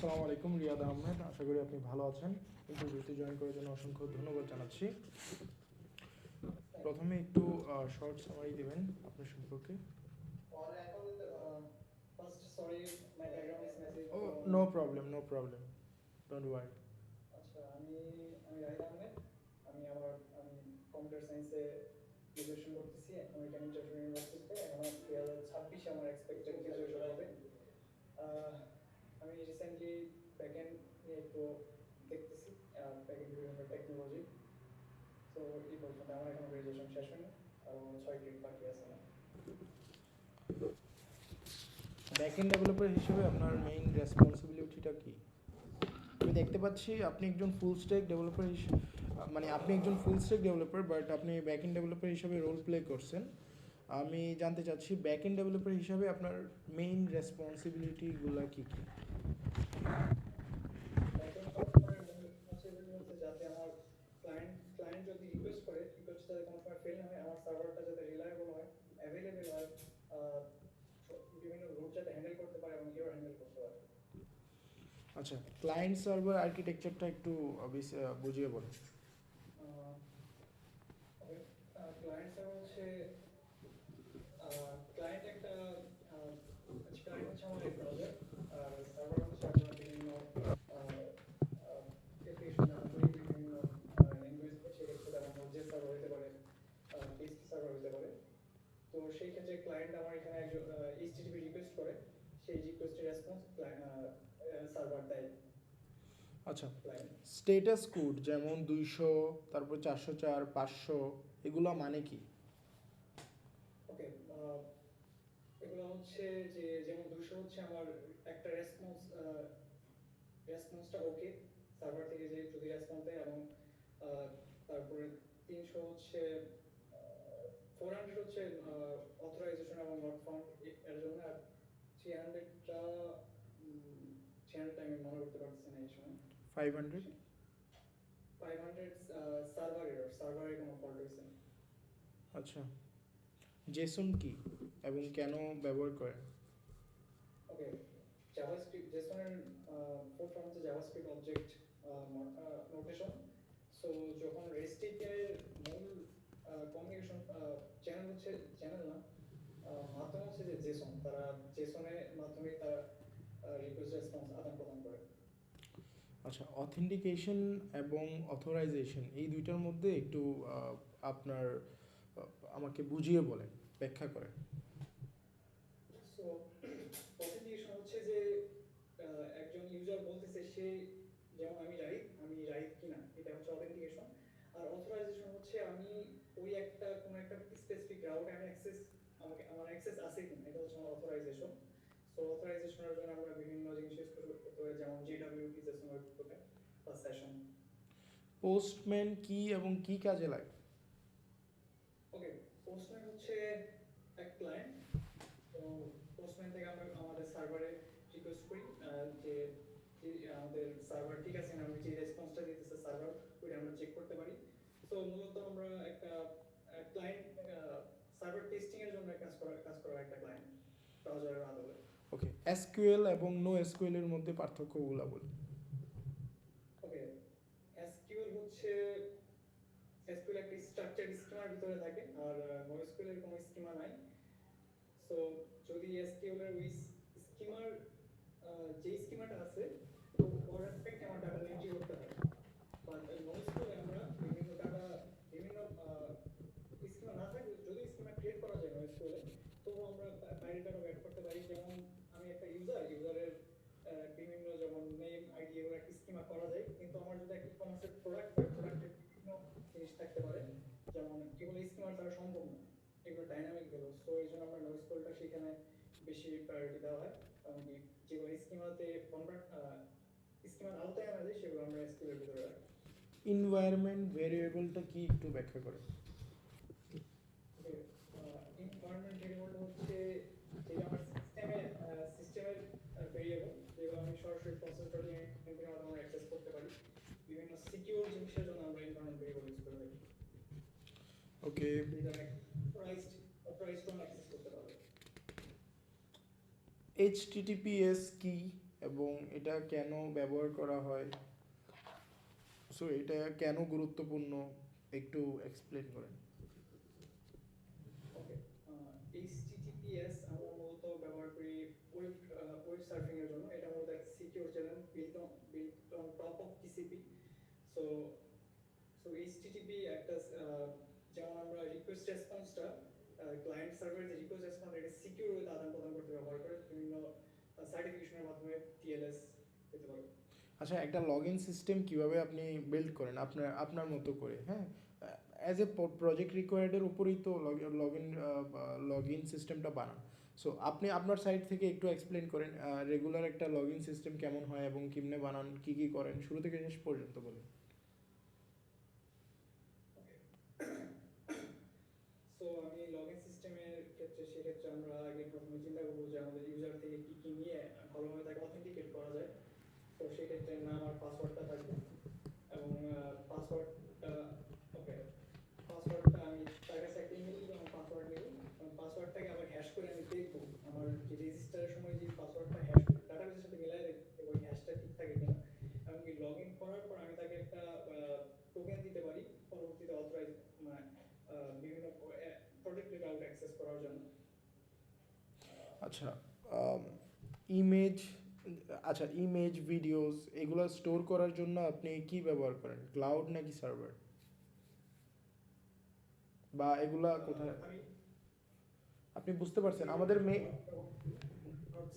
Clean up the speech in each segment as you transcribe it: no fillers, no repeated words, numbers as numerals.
আসসালামু আলাইকুম, রিয়াদ আহমেদ। আশা করি আপনি ভালো আছেন। ইন্টারভিউতে জয়েন করার জন্য অসংখ্য ধন্যবাদ জানাচ্ছি। প্রথমে একটু শর্ট সামারি দেবেন আপনার সম্পর্কে। First, sorry, my background is messy. Oh no problem, no problem, don't worry. আচ্ছা, আমি রাহিদ আহমেদ। আমি কম্পিউটার সায়েন্সে গ্রাজুয়েশন করতেছি আমেরিকান ইন্টারন্যাশনাল ইউনিভার্সিটিতে। এখন 2026 আমার এক্সপেক্টেড গ্রাজুয়েশন হবে। আহ, আমি রিসেন্টলি ব্যাকএন্ড নিয়ে একটু দেখতেছি, ব্যাকএন্ড বিভিন্ন টেকনোলজি। তো এই পর্যন্ত আমার এখন গ্রাজুয়েশন শেষ হয়নি, আরও 6 ক্রেডিট বাকি আছে আমার। ব্যাকএন্ড ডেভেলপার হিসেবে আপনার মেইন রেসপন্সিবিলিটিটা কি? আমি দেখতে পাচ্ছি আপনি একজন ফুল স্ট্যাক ডেভেলপার মানে আপনি একজন ফুল স্ট্যাক ডেভেলপার, বাট আপনি ব্যাকএন্ড ডেভেলপার হিসেবে রোল প্লে করছেন। আমি জানতে চাচ্ছি ব্যাকএন্ড ডেভেলপার হিসাবে আপনার মেইন রেসপন্সিবিলিটিগুলো কি কি? ব্যাকএন্ড ডেভেলপারের মূল রেসপন্সিবিলিটি হচ্ছে যাতে আমার ক্লায়েন্ট যদি রিকোয়েস্ট করে, রিকোয়েস্ট যাতে কোনো সময় ফেল না হয়, আমার সার্ভারটা যাতে রিলায়েবল হয়, অ্যাভেলেবেল হয়, আহ, বিভিন্ন রুট যাতে হ্যান্ডেল করতে পারে এবং এরর হ্যান্ডেল করতে পারে। আচ্ছা, ক্লায়েন্ট সার্ভার আর্কিটেকচারটা একটু বুঝিয়ে বলুন। ক্লায়েন্ট সার্ভার হচ্ছে ক্লায়েন্ট একটা ক্লায়েন্ট হচ্ছে আমাদের ব্রাউজার, আর সার্ভার হচ্ছে আপনার বিভিন্ন অ্যাপ্লিকেশন ব্যবহার করি, বিভিন্ন ল্যাঙ্গুয়েজ, সেক্ষেত্রে যেমন নোজেস সার্ভার হতে পারে, টেক্সট সার্ভার হতে পারে। তো সেই ক্ষেত্রে ক্লায়েন্ট আমার এখানে একজন এইচটিটিপি রিকোয়েস্ট করে, সেই রিকোয়েস্টের রেসপন্স সার্ভার দেয় আচ্ছা, ক্লায়েন্ট। স্ট্যাটাস কোড যেমন 200, তারপর 404, 500, এগুলো মানে কি? ওকে, এগুলো হচ্ছে যে যেমন 200 হচ্ছে আমার একটা রেসপন্সটা ওকে, সার্ভার থেকে যে যদি রেসপন্স দেয়, এবং তারপরে 300 হচ্ছে 400 হচ্ছে অথরাইজেশন এবং নট ফাউন্ড এর জন্য, আর 300টা 300টা আমি মনে করতে পারছি না এই সময়। 500? 500 সার্ভার এরর, সার্ভারে কোনো ফল্ট হয়েছে। আচ্ছা, জেসন কি এবং কেন ব্যবহার করেন? ওকে, জাভাস্ক্রিপ্ট, জেসনের ফুল ফর্ম হচ্ছে জাভাস্ক্রিপ্ট অবজেক্ট নোটেশন। সো যখন রেস্ট এপিআই এর মূল কমিউনিকেশন চ্যানেল হচ্ছে, চ্যানেল না, মাধ্যম হচ্ছে যে জেসন, তারা জেসনের মাধ্যমে তারা রিকোয়েস্ট রেসপন্স আদান প্রদান করে। আচ্ছা, অথেন্টিকেশন এবং অথরাইজেশন এই দুইটার মধ্যে একটু আপনার আমাকে বুঝিয়ে বলেন, ব্যাখ্যা করেন। সো অথেন্টিকেশন হচ্ছে যে একজন ইউজার বলতেছে সে, যেমন আমি রাইট কিনা, এটা হচ্ছে অথেন্টিকেশন। আর অথরাইজেশন হচ্ছে আমি ওই কোনো একটা স্পেসিফিক রাউটে আমি আমার অ্যাক্সেস আছে কিনা, এটা হচ্ছে আমার অথরাইজেশন। সো অথরাইজেশনের জন্য আমরা বিভিন্ন জিনিস ইউজ করতে পারি, যেমন জিডব্লিউটি, জেসন ওয়েব টোকেন বা সেশন। পোস্টম্যান কি এবং কি কাজে লাগে? ওকে, পোস্টম্যান হচ্ছে এক ক্লায়েন্ট। তো পোস্টম্যান থেকে আমরা আমাদের সার্ভারে রিকোয়েস্ট করি যে আমাদের সার্ভার ঠিক আছে না, আমি যে রেসপন্সটা দিতেছে সার্ভার, ওইটা আমরা চেক করতে পারি। তো মূলত আমরা একটা ক্লায়েন্ট সার্ভার টেস্টিং এর জন্য কাজ করা একটা ক্লায়েন্ট ব্রাউজারের আদলে। ওকে, এসকিউএল এবং নো এসকিউএল এর মধ্যে পার্থক্যগুলো বলুন। ওকে, এসকিউএল হচ্ছে, এসকিউএল একটা স্ট্রাকচার স্কিমার ভিতরে থাকে, আর নোএসকিউএল এর কোনো স্কিমা নাই। সো যদি এসকিউএল এর ওই স্কিমার, যে স্কিমাটা আছে, তো ওর রেসপেক্টে আমার ডাটা এন্ট্রি করতে হয়। বাট নোএসকিউএল আমরা বিভিন্ন স্কিমা না থাকে, যদি স্কিমা ক্রিয়েট করা যায় নোএসকিউএল এ, তো আমরা বাইরে ডাটা অ্যাড করতে পারি। যেমন আমি একটা ইউজারের বিভিন্ন যেমন নেম, আইডি, এগুলো একটা স্কিমা করা যায়, কিন্তু আমার যদি একটা কমার্সের প্রোডাক্ট হয়, প্রোডাক্টের বিভিন্ন জিনিস থাকতে পারে, যেমন এগুলো স্কিমার দ্বারা সম্ভব না, এগুলো ডাইনামিক ভ্যালু। সো এই জন্য আমরা নোএসকিউএলটা সেখানে বেশি প্রায়োরিটি দেওয়া হয়, কারণ কি যেগুলো স্কিমাতে কনভার্ট, স্কিমার আওতায় আনা যায়, সেগুলো আমরা এসকিউএল এর ভিতরে রাখি। ইনভায়রনমেন্ট ভেরিয়েবলটা কি একটু ব্যাখ্যা করেন। ইনভায়রনমেন্ট ভেরিয়েবল হচ্ছে যেটা আমার সিস্টেমের ভেরিয়েবল, যেগুলো আমি সরাসরি প্রসেস ডট এনভির মাধ্যমে অ্যাক্সেস করতে পারি। বিভিন্ন সিকিউর জিনিসের জন্য আমরা ইনভায়রনমেন্ট ভেরিয়েবল ইউজ করে থাকি। ওকে, যেটা অথরাইজড অ্যাক্সেস করতে পারবে। এইচটিটিপিএস কি এবং এটা কেন ব্যবহার করা হয়, সো এটা কেন গুরুত্বপূর্ণ একটু এক্সপ্লেন করেন। ওকে, এইচটিটিপিএস আমরা মূলত ব্যবহার করি ওয়েব সার্ফিং এর জন্য। এটা মূলত একটা secure channel built on top of TCP. So so HTTP একটা যেমন আমরা রিকোয়েস্ট রেসপন্সটা ক্লায়েন্ট সার্ভারের যে রিকোয়েস্ট রেসপন্স এটা সিকিউর ওয়েতে আদান প্রদান করতে ব্যবহার করে বিভিন্ন সার্টিফিকেশনের মাধ্যমে টিএলএস পেতে পারে। আচ্ছা, একটা লগ ইন সিস্টেম কীভাবে আপনি বিল্ড করেন আপনার আপনার মতো করে, হ্যাঁ, অ্যাজ এ প্রজেক্ট রিকোয়ার্ডের উপরেই তো লগ ইন সিস্টেমটা বানান। সো আপনি আপনার সাইড থেকে একটু এক্সপ্লেন করেন রেগুলার একটা লগ ইন সিস্টেম কেমন হয় এবং কেমনে বানান, কী কী করেন, শুরু থেকে শেষ পর্যন্ত বলেন। সো আমি লগইন সিস্টেমের ক্ষেত্রে সেক্ষেত্রে আমরা আগে প্রথমে চিন্তা করবো যে আমাদের ইউজার থেকে কি কি নিয়ে ভালোভাবে তাকে অথেন্টিকেট করা যায়। তো সেক্ষেত্রে নাম আর পাসওয়ার্ডটা থাকবে এবং পাসওয়ার্ডটা ওকে পাসওয়ার্ডটা আমি তার কাছে একটা ইমেল দিব এবং পাসওয়ার্ড নেব এবং পাসওয়ার্ডটাকে আবার হ্যাশ করে আমি দেখবো আমার যে রেজিস্টারের সময় যে পাসওয়ার্ডটা হ্যাশ ডাটাবেসের সাথে মিলাই দেখবো ওই হ্যাশটা ঠিক থাকে কিনা। এমনকি লগ ইন করার পর আমি তাকে একটা টোকেন দিতে পারি পরবর্তীতে অথরাইজ মানে বিভিন্ন প্রোটেক্টেড আউট অ্যাক্সেস করার জন্য। আচ্ছা, ইমেজ, আচ্ছা ইমেজ ভিডিওস এগুলো স্টোর করার জন্য আপনি কি ব্যবহার করেন, ক্লাউড নাকি সার্ভার, বা এগুলা কোথায়, আমি আপনি বুঝতে পারছেন আমাদের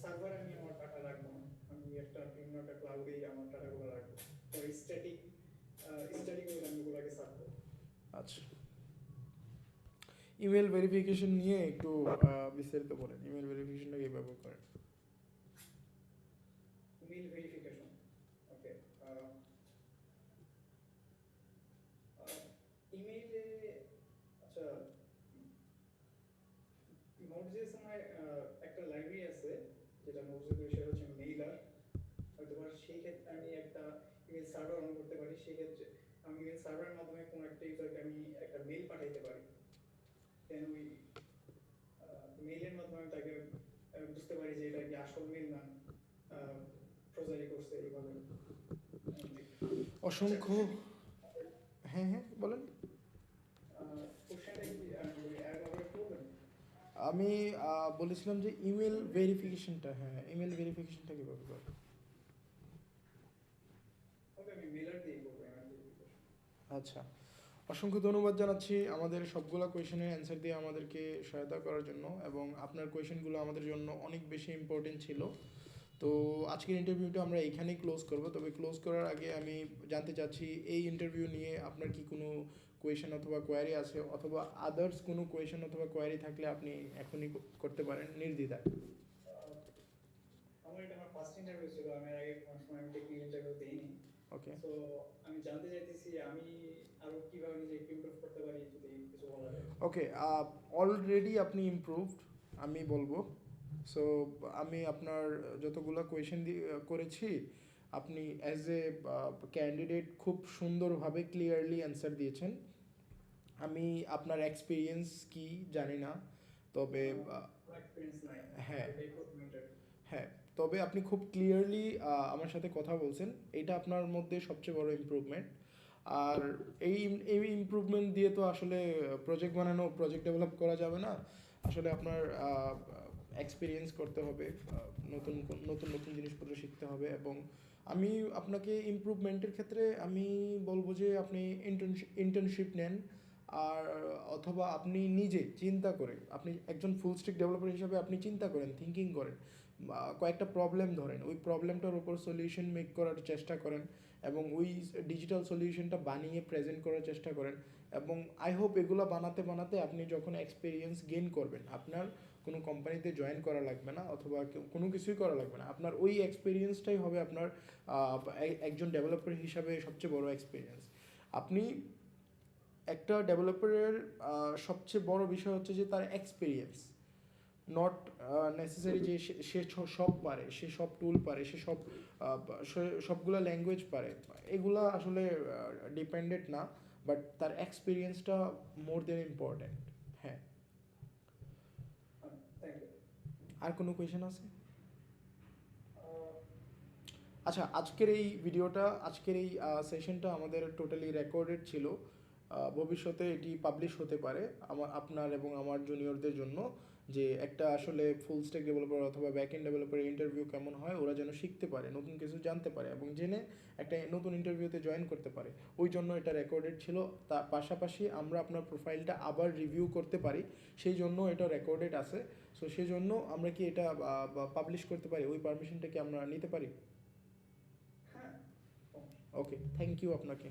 সার্ভারে আমি আমার ডাটা রাখবো না, আমি একটা বিভিন্ন একটা ক্লাউডেই আমার ডাটাগুলো রাখবো। তো স্ট্যাটিক ওয়ে আমি ওগুলোকে সার্ভ করবো। আচ্ছা, ইমেল ভেরিফিকেশন নিয়ে একটু বিস্তারিত বলেন, ইমেল ভেরিফিকেশনটা কি ব্যবহার করেন। ইমেল ভেরিফিকেশন, ওকে, ইমেইলে আচ্ছা নোটজেসের একটা লাইব্রেরি আছে যেটা নোটজের বিষয় হচ্ছে মেইলার। হয়তো সেই ক্ষেত্রে আমি একটা ইমেল সার্ভার অন করতে পারি, সেই ক্ষেত্রে আমি ইমেল সার্ভারের মাধ্যমে কোনো একটা ইউজারকে আমি একটা মেইল পাঠাইতে পারি। দেন ওই মেইলের মাধ্যমে আমি তাকে বুঝতে পারি যে এটা কি আসল মেইল না প্রজারি করছে এইভাবে। অসংখ্য, হ্যাঁ হ্যাঁ বলেন। কোশ্চেনটা কি এভাবে করবেন? আমি বলেছিলাম যে ইমেল ভেরিফিকেশনটা, হ্যাঁ ইমেল ভেরিফিকেশনটা কীভাবে করেন। ওকে, আমি মেইলার দিয়ে করবো ইমেল ভেরিফিকেশন। আচ্ছা, অসংখ্য ধন্যবাদ জানাচ্ছি আমাদের সবগুলো কোয়েশনের অ্যান্সার দিয়ে আমাদেরকে সহায়তা করার জন্য, এবং আপনার কোয়েশনগুলো আমাদের জন্য অনেক বেশি ইম্পর্টেন্ট ছিল। তো আজকের ইন্টারভিউটা আমরা এইখানেই ক্লোজ করব, তবে ক্লোজ করার আগে আমি জানতে চাচ্ছি এই ইন্টারভিউ নিয়ে আপনার কি কোনো কোয়েশন অথবা কোয়ারি আছে, অথবা আদার্স কোনো কোয়েশন অথবা কোয়ারি থাকলে আপনি এখনই করতে পারেন নির্দ্বিধায়। আমার এটা আমার ফার্স্ট ইন্টারভিউ ছিল, আমি এর আগে কোনো সময় আমি টেকনিক্যাল ইন্টারভিউ দেইনি। ওকে, সো আমি জানতে চাইতেছি আমি আরো কিভাবে নিজেকে ইমপ্রুভ করতে পারি, যদি কিছু বলা যায়। ওকে, অলরেডি আপনি ইমপ্রুভড আমি বলবো। সো আমি আপনার যতগুলো কোয়েশন করেছি আপনি অ্যাজ এ ক্যান্ডিডেট খুব সুন্দরভাবে ক্লিয়ারলি অ্যান্সার দিয়েছেন। আমি আপনার এক্সপিরিয়েন্স কি জানি না, তবে এক্সপেরিয়েন্স নাই, হ্যাঁ এটাই প্রথম ইন্টারভিউ। হ্যাঁ, তবে আপনি খুব ক্লিয়ারলি আমার সাথে কথা বলছেন, এটা আপনার মধ্যে সবচেয়ে বড় ইমপ্রুভমেন্ট। আর এই এই ইমপ্রুভমেন্ট দিয়ে তো আসলে প্রজেক্ট বানানো, প্রজেক্ট ডেভেলপ করা যাবে না, আসলে আপনার এক্সপিরিয়েন্স করতে হবে, নতুন নতুন নতুন জিনিসপত্র শিখতে হবে। এবং আমি আপনাকে ইমপ্রুভমেন্টের ক্ষেত্রে আমি বলবো যে আপনি ইন্টার্নশিপ নেন, আর অথবা আপনি নিজে চিন্তা করে, আপনি একজন ফুল স্ট্যাক ডেভেলপার হিসাবে আপনি চিন্তা করেন, থিঙ্কিং করেন, কয়েকটা প্রবলেম ধরেন, ওই প্রবলেমটার উপর সলিউশন মেক করার চেষ্টা করেন, এবং ওই ডিজিটাল সলিউশনটা বানিয়ে প্রেজেন্ট করার চেষ্টা করেন। এবং আই হোপ এগুলো বানাতে বানাতে আপনি যখন এক্সপিরিয়েন্স গেইন করবেন, আপনার কোনো কোম্পানিতে জয়েন করা লাগবে না, অথবা কোনো কিছুই করা লাগবে না, আপনার ওই এক্সপিরিয়েন্সটাই হবে আপনার একজন ডেভেলপার হিসাবে সবচেয়ে বড় এক্সপিরিয়েন্স। আপনি একটা ডেভেলপারের সবচেয়ে বড় বিষয় হচ্ছে যে তার এক্সপিরিয়েন্স, নট নেসেসারি যে সে সব পারে, সে সব টুল পারে, সে সবগুলো ল্যাঙ্গুয়েজ পারে, এগুলা আসলে ডিপেন্ডেন্ট না, বাট তার এক্সপিরিয়েন্সটা মোর দেন ইম্পর্ট্যান্ট। হ্যাঁ, থ্যাংক ইউ। আর কোনো কোয়েশন আছে? আচ্ছা, আজকের এই সেশনটা আমাদের টোটালি রেকর্ডেড ছিল। ভবিষ্যতে এটি পাবলিশ হতে পারে আপনার এবং আমার জুনিয়রদের জন্য, যে একটা আসলে ফুল স্ট্যাক ডেভেলপার অথবা ব্যাক এন্ড ডেভেলপারের ইন্টারভিউ কেমন হয়, ওরা যেন শিখতে পারে, নতুন কিছু জানতে পারে এবং জেনে একটা নতুন ইন্টারভিউতে জয়েন করতে পারে। ওই জন্য এটা রেকর্ডেড ছিল। তার পাশাপাশি আমরা আপনার প্রোফাইলটা আবার রিভিউ করতে পারি, সেই জন্য এটা রেকর্ডেড আছে। সো সেই জন্য আমরা কি এটা পাবলিশ করতে পারি? ওই পারমিশনটা কি আমরা নিতে পারি? হ্যাঁ। ওকে, থ্যাংক ইউ আপনাকে।